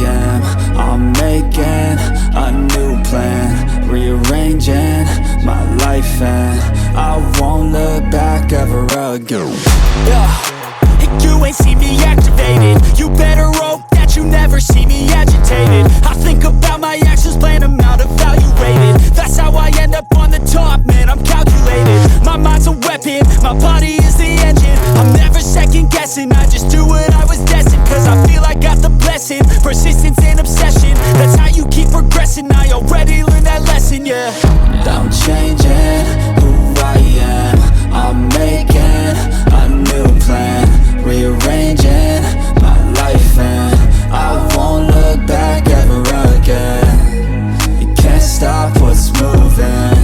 am. I'm making a new plan, rearranging my life, and I won't look back ever again. You ain't see me activated. You better hope that you never see me agitated. I think about my actions, plan them out, evaluated. That's how I end up on the top, man, I'm calculated. My mind's a weapon, my body is the engine. I'm never second guessing, I just do what I was destined. Cause I feel I got the blessing, persistence and obsession. That's how you keep progressing, I already learned that lesson, yeah. I'm changing who I am. I'm making a new plan, rearranging my life, and I won't look back ever again. You can't stop what's moving.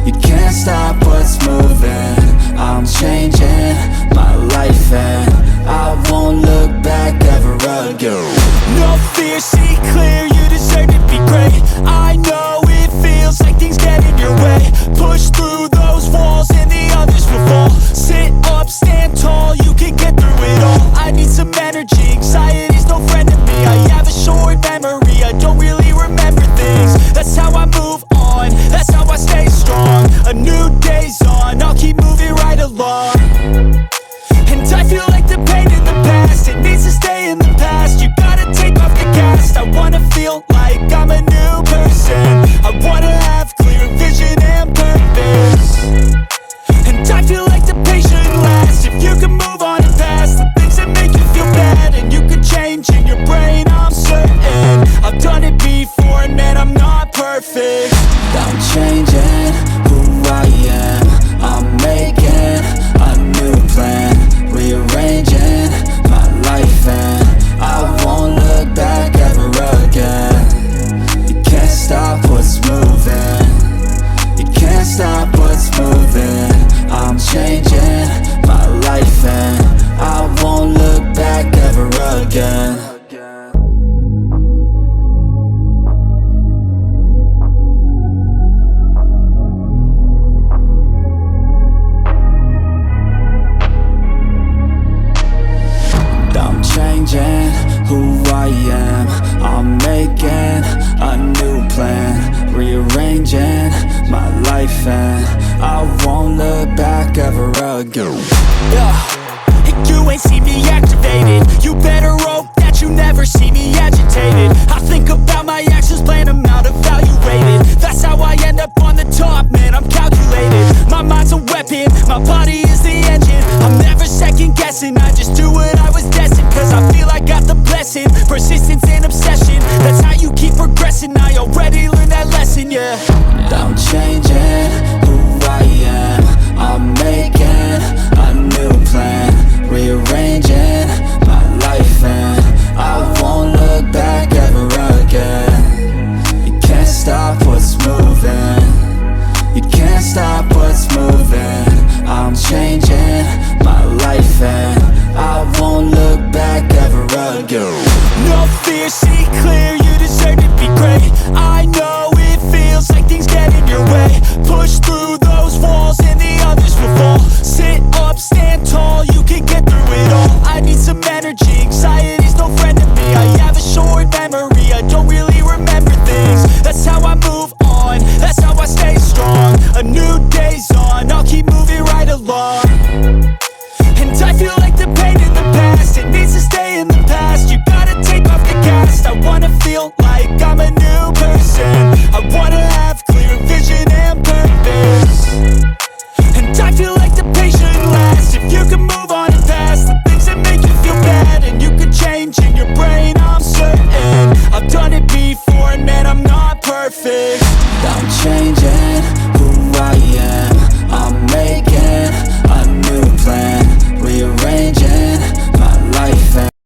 You can't stop what's moving. I'm changing my life, and I won't look back ever again. No fear, see clear, you deserve to be great. I know it feels like things get in your way. Push through those walls and the others will fall. Sit up, stand tall, you can get through it all. I need some energy, anxiety's no friend to me. I have a short memory, I don't really remember things. That's how I move on, that's how I stay strong. A new day's on, I'll keep moving right along. And I feel like the pain in the past, it needs to stay in the past. You gotta take off the cast. I wanna feel like I'm a new person. I wanna have clear vision and purpose. And I feel like the pain shouldn't last. If you can move on and past the things that make you feel bad, and you can change in your brain, I'm certain. I've done it before, and man, I'm not perfect. I'm changing who I am. I'm making a new plan, rearranging my life, and I won't look back ever again. You can't stop what's moving. You can't stop what's moving. I'm changing my life, and I won't look back ever again. I'm changing who I am. I'm making a new plan, rearranging my life, and I won't look back ever again. You ain't see me activated. You better hope that you never see me agitated. I think about my actions, plan them out, evaluated. That's how I end up on the top, man, I'm calculated. My mind's a weapon, my body is the engine. I'm never second guessing, I just do what I was destined. Cause I feel I got the blessing, persistence and obsession. That's how you keep progressing, I already learned that lesson, yeah. I'm changing who I am. I'm making a new plan, rearranging my life, and I won't look back ever again. You can't stop what's moving. You can't stop what's moving. I'm changing my life, and I won't look back ever again. No fear, see clear, you deserve to be great. I know it feels like things get in your way. Push through those walls and the others will fall. Sit up, stand tall, you can get through it all. I need some energy, anxiety's no friend to me. I have a short memory, I don't really remember things. That's how I move on, that's how I stay strong. A new day's on, I'll keep moving right along. And I feel like the pain in the past, it needs to stay in the past. You gotta take off the cast. I wanna feel like I'm a new person. I wanna have clear vision and purpose. And I feel like the pain shouldn't last. If you can move on and past the things that make you feel bad, and you can change in your brain, I'm certain. I've done it before, and man, I'm not perfect.